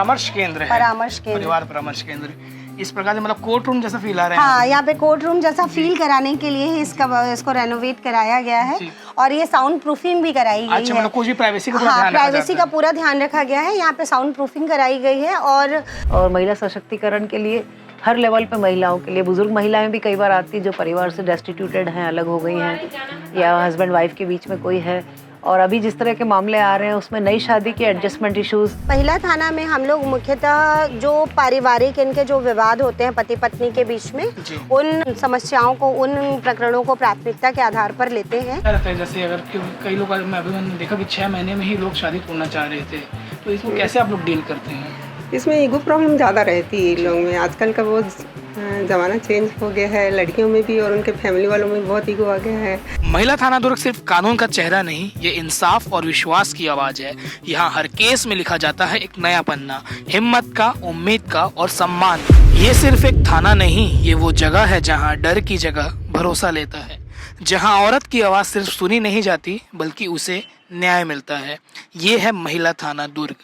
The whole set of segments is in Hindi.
परामर्श केंद्र है। परामर्श केंद्र, परिवार परामर्श केंद्र। इस प्रकार से मतलब कोर्ट रूम जैसा फील आ रहा है। हाँ, यहाँ पे कोर्ट रूम जैसा फील कराने के लिए इसको रेनोवेट कराया गया है और ये साउंड प्रूफिंग भी कराई गई अच्छा, है। मतलब कुछ भी प्राइवेसी का पूरा हाँ, ध्यान रखा प्राइवेसी का पूरा ध्यान रखा गया है। यहाँ पे साउंड प्रूफिंग कराई गई है और महिला सशक्तिकरण के लिए हर लेवल पे महिलाओं के लिए, बुजुर्ग महिलाएं भी कई बार आती जो परिवार से डेस्टिट्यूटेड हैं, अलग हो गई हैं, या हस्बैंड वाइफ के बीच में कोई है, और अभी जिस तरह के मामले आ रहे हैं उसमें नई शादी के एडजस्टमेंट इश्यूज। महिला थाना में हम लोग मुख्यतः जो पारिवारिक इनके जो विवाद होते हैं पति पत्नी के बीच में, उन समस्याओं को, उन प्रकरणों को प्राथमिकता के आधार पर लेते हैं। जैसे अगर कई लोग, मैंने देखा कि 6 महीने में ही लोग शादी तोड़ना चाह रहे थे, तो इसको कैसे आप लोग डील करते हैं? इसमें ईगो प्रॉब्लम ज़्यादा रहती है लोगों में। आजकल का वो ज़माना चेंज हो गया है, लड़कियों में भी और उनके फैमिली वालों में बहुत ईगो आ गया है। महिला थाना दुर्ग सिर्फ कानून का चेहरा नहीं, ये इंसाफ और विश्वास की आवाज है। यहाँ हर केस में लिखा जाता है एक नया पन्ना, हिम्मत का, उम्मीद का और सम्मान। ये सिर्फ एक थाना नहीं, ये वो जगह है जहाँ डर की जगह भरोसा लेता है, जहाँ औरत की आवाज सिर्फ सुनी नहीं जाती बल्कि उसे न्याय मिलता है। ये है महिला थाना दुर्ग,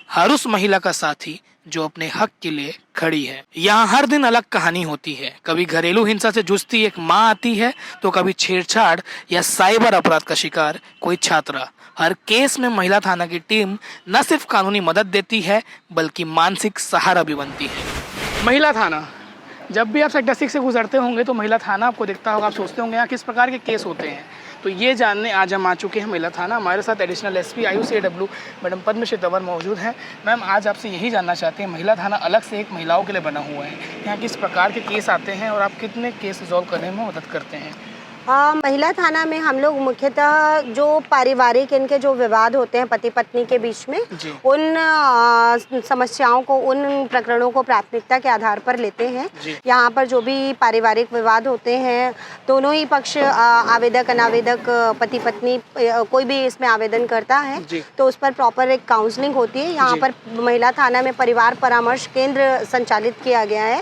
हर उस महिला का साथी जो अपने हक के लिए खड़ी है। यहाँ हर दिन अलग कहानी होती है। कभी घरेलू हिंसा से जूझती एक माँ आती है, तो कभी छेड़छाड़ या साइबर अपराध का शिकार कोई छात्रा। हर केस में महिला थाना की टीम न सिर्फ कानूनी मदद देती है बल्कि मानसिक सहारा भी बनती है। महिला थाना, जब भी आप सेक्टर 6 से गुजरते होंगे तो महिला थाना आपको दिखता होगा, आप सोचते होंगे यहाँ किस प्रकार के केस होते हैं। तो ये जानने आज हम आ चुके हैं महिला थाना। हमारे साथ additional SP IUCAW madam Padmashri Tanwar मौजूद हैं। मैम, आज आपसे यही जानना चाहते हैं, महिला थाना अलग से एक महिलाओं के लिए बना हुआ है, यहाँ किस प्रकार के केस आते हैं और आप कितने केस रिजॉल्व करने में मदद करते हैं? महिला थाना में हम लोग मुख्यतः जो पारिवारिक इनके जो विवाद होते हैं पति पत्नी के बीच में, उन समस्याओं को, उन प्रकरणों को प्राथमिकता के आधार पर लेते हैं। यहाँ पर जो भी पारिवारिक विवाद होते हैं, दोनों ही पक्ष, आवेदक अनावेदक, पति पत्नी, कोई भी इसमें आवेदन करता है तो उस पर प्रॉपर एक काउंसलिंग होती है। यहाँ पर महिला थाना में परिवार परामर्श केंद्र संचालित किया गया है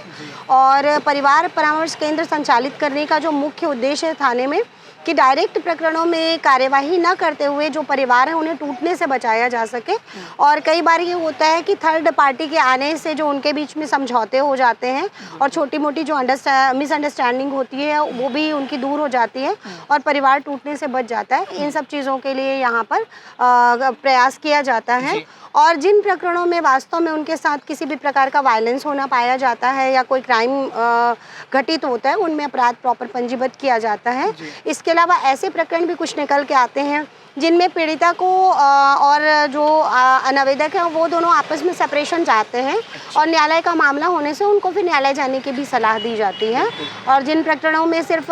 और परिवार परामर्श केंद्र संचालित करने का जो मुख्य उद्देश्य है थाने में कि डायरेक्ट प्रकरणों में कार्यवाही न करते हुए जो परिवार है उन्हें टूटने से बचाया जा सके। और कई बार ये होता है कि थर्ड पार्टी के आने से जो उनके बीच में समझौते हो जाते हैं और छोटी मोटी जो मिसअंडरस्टैंडिंग होती है वो भी उनकी दूर हो जाती है और परिवार टूटने से बच जाता है। इन सब चीज़ों के लिए यहाँ पर प्रयास किया जाता है और जिन प्रकरणों में वास्तव में उनके साथ किसी भी प्रकार का वायलेंस होना पाया जाता है या कोई क्राइम घटित होता है, उनमें अपराध प्रॉपर पंजीबद्ध किया जाता है। इसके अलावा ऐसे प्रकरण भी कुछ निकल के आते हैं जिनमें पीड़िता को और जो अनावेदक है वो दोनों आपस में सेपरेशन चाहते हैं और न्यायालय का मामला होने से उनको फिर न्यायालय जाने की भी सलाह दी जाती है। और जिन प्रकरणों में सिर्फ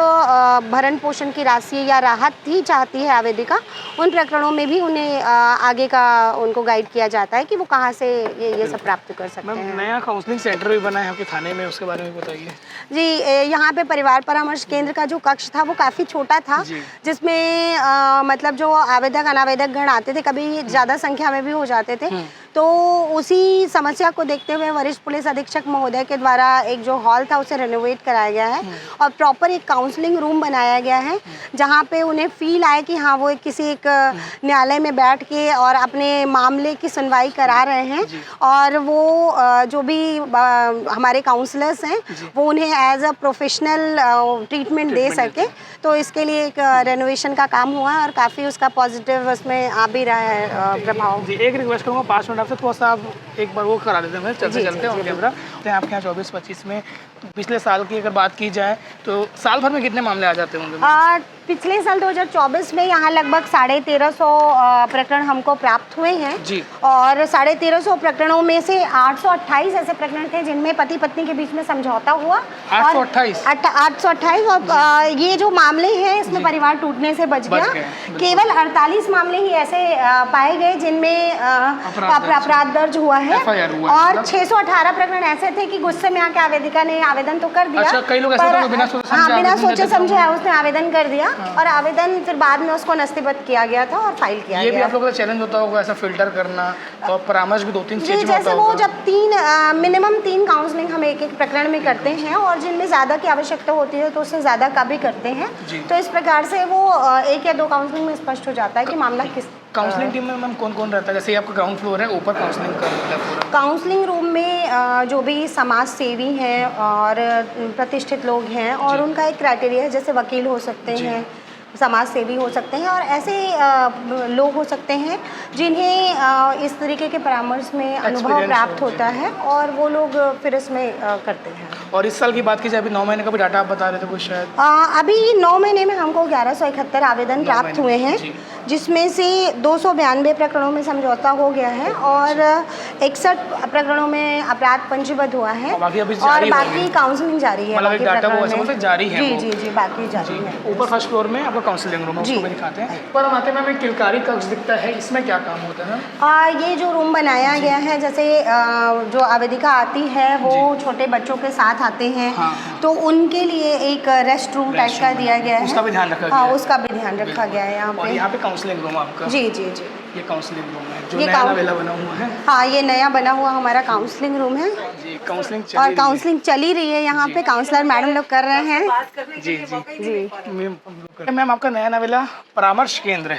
भरण पोषण की राशि या राहत ही चाहती है आवेदिका, उन प्रकरणों में भी उन्हें आगे का उनको गाइड किया जाता है कि वो कहाँ से ये सब प्राप्त कर सकते हैं। नया काउंसलिंग सेंटर भी बना है आपके थाने में, उसके बारे में बताइए। जी, यहाँ पे परिवार परामर्श केंद्र का जो कक्ष था वो काफ़ी छोटा था, जिसमें मतलब जो आवेदक अनावेदक गण आते थे, कभी ज़्यादा संख्या में भी हो जाते थे, तो उसी समस्या को देखते हुए वरिष्ठ पुलिस अधीक्षक महोदय के द्वारा एक जो हॉल था उसे रेनोवेट कराया गया है और प्रॉपर एक काउंसलिंग रूम बनाया गया है जहाँ पे उन्हें फील आए कि हाँ वो किसी एक न्यायालय में बैठ के और अपने मामले की सुनवाई करा रहे हैं और वो जो भी हमारे काउंसलर्स हैं वो उन्हें एज अ प्रोफेशनल ट्रीटमेंट दे सके। तो इसके लिए एक रेनोवेशन का काम हुआ है और काफ़ी उसका पॉजिटिव उसमें आ भी रहा है प्रभाव। जी, एक रिक्वेस्ट करूँगा 5 मिनट आपसे, थोड़ा सा आप एक बार वो करा देते हैं, चलते चलते ऑन कैमरा। आपके यहाँ 24-25 में पिछले साल की अगर बात की जाए तो साल भर में कितने मामले आ जाते होंगे? पिछले साल 2024 में यहाँ लगभग 1350 प्रकरण हमको प्राप्त हुए हैं जी। और 1350 प्रकरणों में से 828 ऐसे प्रकरण थे जिनमें पति पत्नी के बीच में समझौता हुआ। 828 और ये जो मामले हैं इसमें परिवार टूटने से बच गया। केवल 48 मामले ही ऐसे पाए गए जिनमें अपराध दर्ज हुआ है और 618 प्रकरण ऐसे थे कि गुस्से में आके आवेदिका ने आवेदन तो कर दिया। अच्छा, कई लोग ऐसे तो बिना सोचे समझे उसने आवेदन कर दिया और आवेदन फिर बाद में उसको नस्तीबद्ध किया गया था और फाइल किया गया। ये भी आप लोगों का चैलेंज होता होगा ऐसा फिल्टर करना और परामर्श भी 2-3 स्टेज में होता होगा। जैसे वो जब मिनिमम 3 काउंसलिंग हम एक प्रकरण में करते हैं और जिनमें ज़्यादा की आवश्यकता होती है तो उससे ज़्यादा का भी करते हैं। तो इस प्रकार से वो 1 या 2 काउंसलिंग में स्पष्ट हो जाता है कि मामला किस काउंसलिंग टीम में मैम कौन कौन रहता है? जैसे आपका ग्राउंड फ्लोर है, ऊपर काउंसलिंग का मतलब पूरा। काउंसलिंग रूम में जो भी समाज सेवी हैं और प्रतिष्ठित लोग हैं और उनका एक क्राइटेरिया है, जैसे वकील हो सकते हैं, समाज सेवी हो सकते हैं और ऐसे लोग हो सकते हैं जिन्हें इस तरीके के परामर्श में अनुभव प्राप्त होता है और वो लोग फिर इसमें करते हैं। और इस साल की बात की जाए, अभी 9 महीने का भी डाटा आप बता रहे थे कुछ शायद। अभी 9 महीने में हमको 1171 आवेदन प्राप्त हुए हैं, जिसमें से 292 प्रकरणों में समझौता हो गया है और 61 प्रकरणों में अपराध पंजीबद्ध हुआ है और बाकी काउंसलिंग जारी है। मतलब डाटा वो ऐसा बोलते हैं जारी है। जी बाकी जारी है। ऊपर फर्स्ट फ्लोर में आपका काउंसलिंग रूम है, उसको भी दिखाते हैं। पर हम आते हैं मैम, किलकारी कक्ष दिखता है, इसमें क्या काम होता है? ये जो रूम बनाया गया है, जैसे जो आवेदिका आती है वो छोटे बच्चों के साथ आते हैं, तो उनके लिए एक रेस्ट रूम टाइप का दिया गया है, उसका भी ध्यान रखा गया है। उसका भी ध्यान रखा गया है यहाँ पे। और यहाँ पे काउंसलिंग रूम आपका? जी ये काउंसलिंग रूम है जो नया वेला बना हुआ है। हाँ, ये नया बना हुआ हमारा काउंसलिंग रूम है जी। काउंसलिंग और काउंसलिंग चली रही है यहाँ पे, काउंसलर मैडम लोग कर रहे हैं। जी। मैम आपका नया नवेला परामर्श केंद्र है,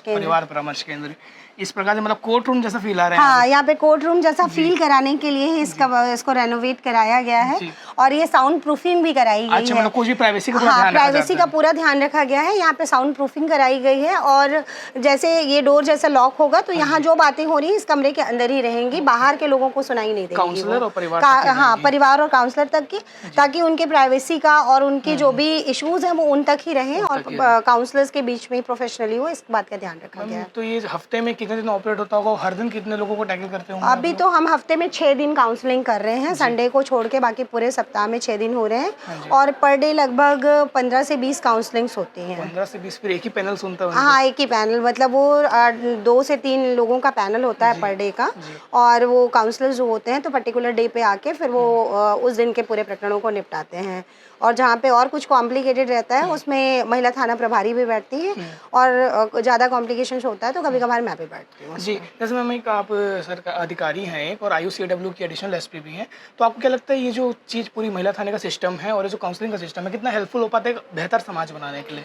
परिवार परामर्श केंद्र, इस प्रकार से मतलब कोर्ट रूम जैसा फील आ रहा है। हाँ, यहाँ पे कोर्ट रूम जैसा फील कराने के लिए इसको रेनोवेट कराया गया है और ये साउंड प्रूफिंग भी कराई गई है। मतलब कुछ भी प्राइवेसी का प्राइवेसी का पूरा ध्यान रखा गया है। यहाँ पे साउंड प्रूफिंग कराई गई है और जैसे ये डोर जैसा लॉक होगा तो यहाँ जो बातें हो रही है इस कमरे के अंदर ही रहेंगी, बाहर के लोगों को सुनाई नहीं देगी। काउंसलर और परिवार हाँ, परिवार और काउंसलर तक की, ताकि उनके प्राइवेसी का और उनकी जो भी इश्यूज हैं वो उन तक ही रहें और काउंसलर्स के बीच में प्रोफेशनली हो, इस बात का ध्यान रखा गया है। तो ये हफ्ते में कितने दिन ऑपरेट होता होगा? हर दिन कितने लोगों को टैकल करते होंगे? अभी तो हम हफ्ते में 6 दिन काउंसलिंग कर रहे हैं, संडे को छोड़ के बाकी पूरे सप्ताह में 6 दिन हो रहे हैं और पर डे लगभग 15 से 20 काउंसलिंग्स होती हैं। 15 से 20? फिर एक ही पैनल सुनता है? हाँ, एक ही पैनल, मतलब वो 2 से 3 लोगों का पैनल होता है पर डे का और वो काउंसलर्स जो होते हैं तो पर्टिकुलर डे पे आके फिर वो उस दिन के पूरे प्रकरणों को निपटाते हैं। और जहाँ पे और कुछ कॉम्प्लिकेटेड रहता है उसमें महिला थाना प्रभारी भी बैठती है और ज़्यादा कॉम्प्लिकेशंस होता है तो कभी कभार मैं भी बैठती हूँ। जी, जैसे मैम एक आप सरकार अधिकारी हैं एक और IUCAW की एडिशनल SP भी हैं, तो आपको क्या लगता है ये जो चीज़ पूरी महिला थाने का सिस्टम है और ये जो काउंसलिंग का सिस्टम है कितना हेल्पफुल हो पाता है बेहतर समाज बनाने के लिए?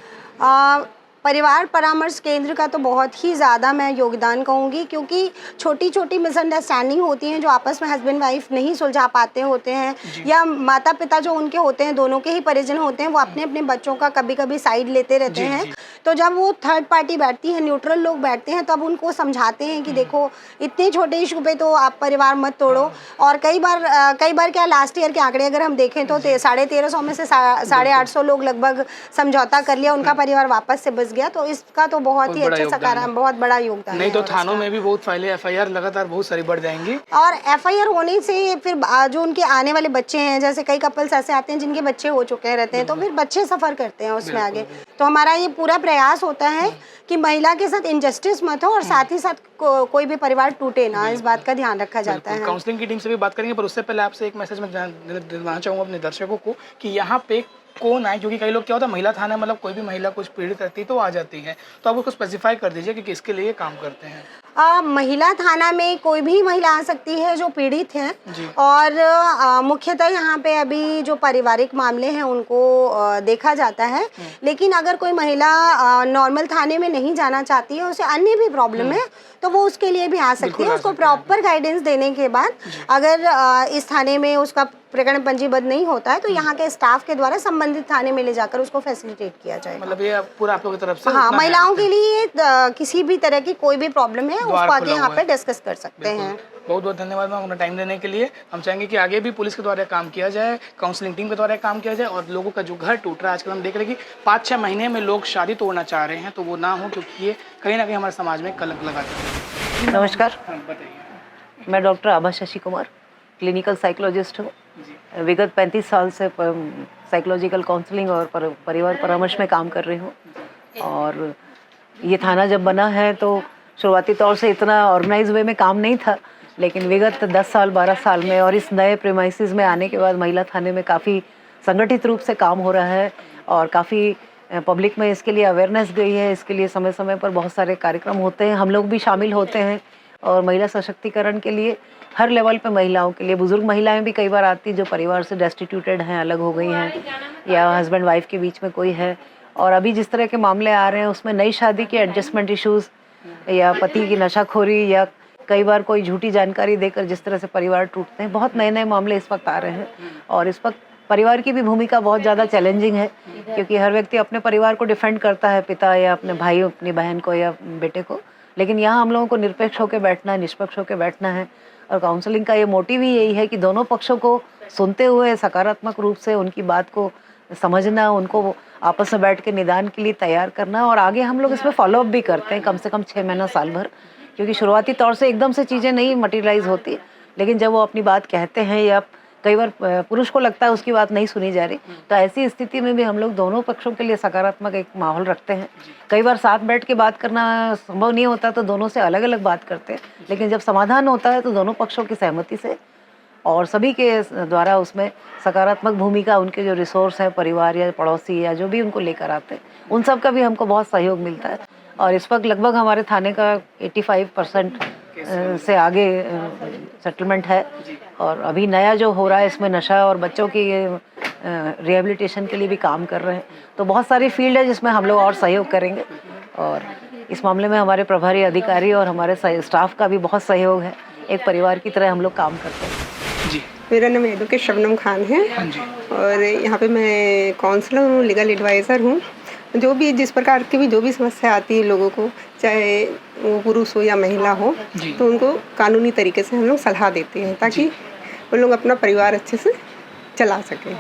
परिवार परामर्श केंद्र का तो बहुत ही ज़्यादा मैं योगदान कहूँगी, क्योंकि छोटी छोटी मिसअंडरस्टैंडिंग होती हैं जो आपस में हस्बैंड वाइफ नहीं सुलझा पाते होते हैं, या माता पिता जो उनके होते हैं, दोनों के ही परिजन होते हैं, वो अपने अपने बच्चों का कभी कभी साइड लेते रहते हैं। तो जब वो थर्ड पार्टी बैठती है, न्यूट्रल लोग बैठते हैं, तब उनको समझाते हैं कि देखो इतने छोटे इशू पे तो आप परिवार मत तोड़ो। और कई बार क्या, लास्ट ईयर के आंकड़े अगर हम देखें तो 1350 में से 850 लोग लगभग समझौता कर लिया, उनका परिवार वापस से बस गया। तो इसका तो बहुत ही अच्छा सकारात्मक, बहुत बड़ा योगदान। नहीं तो थानों में भी बहुत फाइलें FIR लगातार बहुत सारी बढ़ जाएंगी और FIR होने से फिर जो उनके आने वाले बच्चे हैं, जैसे कई कपल्स ऐसे आते हैं जिनके बच्चे हो चुके रहते हैं, तो फिर बच्चे सफर करते हैं उसमें आगे। तो हमारा ये पूरा प्रयास होता है कि महिला के साथ इनजस्टिस मत हो और साथ ही साथ कोई भी परिवार टूटे ना, इस बात का ध्यान रखा जाता है। काउंसलिंग की टीम से भी बात करेंगे, पर उससे पहले आपसे एक मैसेज मैं देना चाहूँगा अपने दर्शकों को कि यहाँ पे कौन आए, क्योंकि कई लोग क्या होता है महिला थाना मतलब कोई भी महिला कुछ पीड़ित रहती है तो आ जाती है, तो आप उसको स्पेसिफाई कर दीजिए कि किसके लिए काम करते हैं। महिला थाना में कोई भी महिला आ सकती है जो पीड़ित है और मुख्यतः यहाँ पे अभी जो पारिवारिक मामले हैं उनको देखा जाता है। लेकिन अगर कोई महिला नॉर्मल थाने में नहीं जाना चाहती है, उसे अन्य भी प्रॉब्लम है, तो वो उसके लिए भी आ सकती है। उसको प्रॉपर गाइडेंस देने के बाद अगर इस थाने में उसका प्रकरण पंजीबद्ध नहीं होता है तो यहाँ के स्टाफ के द्वारा संबंधित थाने में ले जाकर उसको फैसिलिटेट किया जाएगा। मतलब ये पूरा आप लोगों की तरफ से? हाँ, महिलाओं के लिए किसी भी तरह की कोई भी प्रॉब्लम है उसको आके यहाँ पे डिस्कस कर सकते हैं। बहुत बहुत धन्यवाद मैम अपना टाइम देने के लिए। हम चाहेंगे कि आगे भी पुलिस के द्वारा काम किया जाए, काउंसलिंग टीम के द्वारा काम किया जाए और लोगों का जो घर टूट रहा है, आजकल हम देख रहे हैं कि 5-6 महीने में लोग शादी तोड़ना चाह रहे हैं, तो वो ना हो, क्योंकि ये कहीं ना कहीं हमारे समाज में कलंक लगाते हैं। नमस्कार, बताइए। मैं डॉक्टर आभा शशि कुमार, क्लिनिकल साइकोलॉजिस्ट हूँ। विगत 35 साल से साइकोलॉजिकल काउंसलिंग और परिवार परामर्श में काम कर रही हूँ। और ये थाना जब बना है तो शुरुआती तौर से इतना ऑर्गेनाइज वे में काम नहीं था, लेकिन विगत 10 साल 12 साल में और इस नए प्रेमाइसिस में आने के बाद महिला थाने में काफ़ी संगठित रूप से काम हो रहा है और काफ़ी पब्लिक में इसके लिए अवेयरनेस गई है। इसके लिए समय समय पर बहुत सारे कार्यक्रम होते हैं, हम लोग भी शामिल होते हैं और महिला सशक्तिकरण के लिए हर लेवल पे महिलाओं के लिए, बुजुर्ग महिलाएं भी कई बार आती जो परिवार से डेस्टिट्यूटेड हैं, अलग हो गई हैं, या हस्बैंड वाइफ के बीच में कोई है। और अभी जिस तरह के मामले आ रहे हैं उसमें नई शादी के एडजस्टमेंट इश्यूज़ या पति की नशाखोरी, या कई बार कोई झूठी जानकारी देकर जिस तरह से परिवार टूटते हैं, बहुत नए नए मामले इस वक्त आ रहे हैं। और इस वक्त परिवार की भी भूमिका बहुत ज़्यादा चैलेंजिंग है, क्योंकि हर व्यक्ति अपने परिवार को डिफेंड करता है, पिता या अपने भाई, अपनी बहन को या बेटे को। लेकिन यहाँ हम लोगों को निरपेक्ष होकर बैठना है, निष्पक्ष होकर बैठना है। और काउंसलिंग का ये मोटिव ही यही है कि दोनों पक्षों को सुनते हुए सकारात्मक रूप से उनकी बात को समझना, उनको आपस में बैठ के निदान के लिए तैयार करना। और आगे हम लोग इसमें फॉलोअप भी करते हैं, कम से कम 6 महीना, साल भर, क्योंकि शुरुआती तौर से एकदम से चीज़ें नहीं मटेरियलाइज होती, लेकिन जब वो अपनी बात कहते हैं या कई बार पुरुष को लगता है उसकी बात नहीं सुनी जा रही, तो ऐसी स्थिति में भी हम लोग दोनों पक्षों के लिए सकारात्मक एक माहौल रखते हैं। कई बार साथ बैठ के बात करना संभव नहीं होता तो दोनों से अलग अलग बात करते हैं, लेकिन जब समाधान होता है तो दोनों पक्षों की सहमति से और सभी के द्वारा उसमें सकारात्मक भूमिका, उनके जो रिसोर्स है, परिवार या पड़ोसी या जो भी उनको लेकर आते हैं, उन सब का भी हमको बहुत सहयोग मिलता है। और इस वक्त लगभग हमारे थाने का 85% से आगे सेटलमेंट है। और अभी नया जो हो रहा है इसमें नशा और बच्चों की रिहेबिलिटेशन के लिए भी काम कर रहे हैं। तो बहुत सारी फील्ड है जिसमें हम लोग और सहयोग करेंगे, और इस मामले में हमारे प्रभारी अधिकारी और हमारे स्टाफ का भी बहुत सहयोग है। एक परिवार की तरह हम लोग काम करते हैं। जी, मेरा नाम एडवोकेट शबनम खान है। हाँ जी, और यहाँ पे मैं काउंसलर हूँ, लीगल एडवाइज़र हूँ। जो भी जिस प्रकार की भी जो भी समस्या आती है लोगों को, चाहे वो पुरुष हो या महिला हो, तो उनको कानूनी तरीके से हम लोग सलाह देते हैं ताकि वो लोग अपना परिवार अच्छे से चला सकें।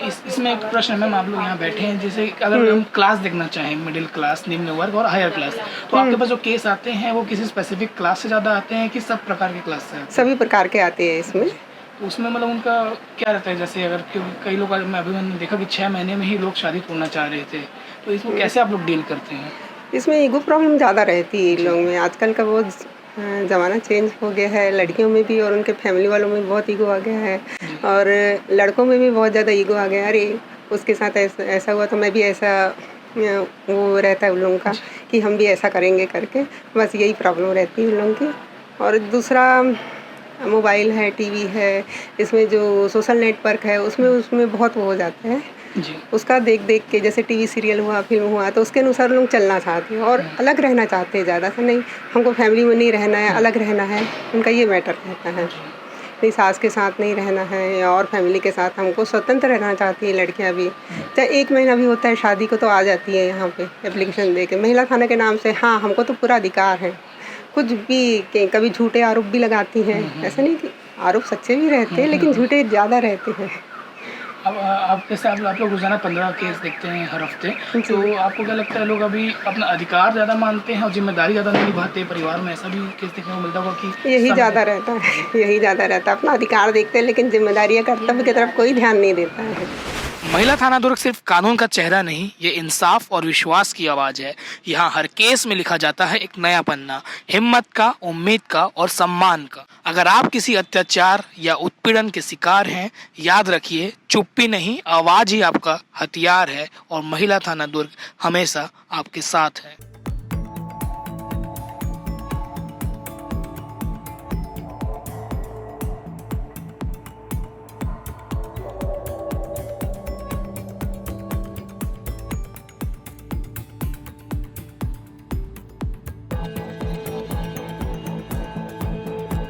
इसमें एक प्रश्न है मैम, आप लोग यहाँ बैठे हैं, जैसे अगर हम क्लास देखना चाहें, मिडिल क्लास, निम्न वर्ग और हायर क्लास, तो आपके पास जो केस आते हैं वो किसी स्पेसिफिक क्लास से ज़्यादा आते हैं कि सब प्रकार के क्लास से आते हैं? सभी प्रकार के आते हैं इसमें। तो उसमें मतलब उनका क्या रहता है, जैसे अगर क्योंकि कई लोग, मैंने देखा कि 6 महीने में ही लोग शादी तोड़ना चाह रहे थे, तो इसको कैसे आप लोग डील करते हैं? इसमें ईगो प्रॉब्लम ज़्यादा रहती है लोगों में। आजकल का बहुत ज़माना चेंज हो गया है, लड़कियों में भी और उनके फैमिली वालों में बहुत ईगो आ गया है, और लड़कों में भी बहुत ज़्यादा ईगो आ गया है। अरे उसके साथ ऐसा हुआ तो मैं भी ऐसा, वो रहता है उन लोगों का कि हम भी ऐसा करेंगे करके, बस यही प्रॉब्लम रहती है उन लोगों की। और दूसरा मोबाइल है, टीवी है, इसमें जो सोशल नेटवर्क है उसमें बहुत वो हो जाता है जी, उसका देख देख के, जैसे टीवी सीरियल हुआ, फिल्म हुआ, तो उसके अनुसार लोग चलना चाहते हैं और अलग रहना चाहते हैं। ज़्यादा से नहीं, हमको फैमिली में नहीं रहना है, अलग रहना है, उनका ये मैटर रहता है। नहीं, सास के साथ नहीं रहना है और फैमिली के साथ हमको स्वतंत्र रहना चाहती है लड़कियां भी। चाहे 1 महीना भी होता है शादी को तो आ जाती है यहाँ पे एप्लीकेशन दे के महिला थाना के नाम से। हाँ, हमको तो पूरा अधिकार है। कुछ भी कभी झूठे आरोप भी लगाती हैं, ऐसा नहीं कि आरोप सच्चे भी रहते हैं, लेकिन झूठे ज़्यादा रहते हैं। अब आप जैसे आप लोग रोजाना 15 केस देखते हैं हर हफ्ते, तो आपको क्या लगता है लोग अभी अपना अधिकार ज़्यादा मानते हैं और जिम्मेदारी ज़्यादा नहीं निभाते परिवार में? ऐसा भी केस देखने को मिलता होगा कि यही ज़्यादा रहता है, यही ज़्यादा रहता है। अपना अधिकार देखते हैं लेकिन जिम्मेदारियाँ, कर्तव्य की तरफ कोई ध्यान नहीं देता है। महिला थाना दुर्ग सिर्फ कानून का चेहरा नहीं, ये इंसाफ और विश्वास की आवाज है। यहाँ हर केस में लिखा जाता है एक नया पन्ना, हिम्मत का, उम्मीद का और सम्मान का। अगर आप किसी अत्याचार या उत्पीड़न के शिकार हैं, याद रखिए, चुप्पी नहीं, आवाज ही आपका हथियार है और महिला थाना दुर्ग हमेशा आपके साथ है।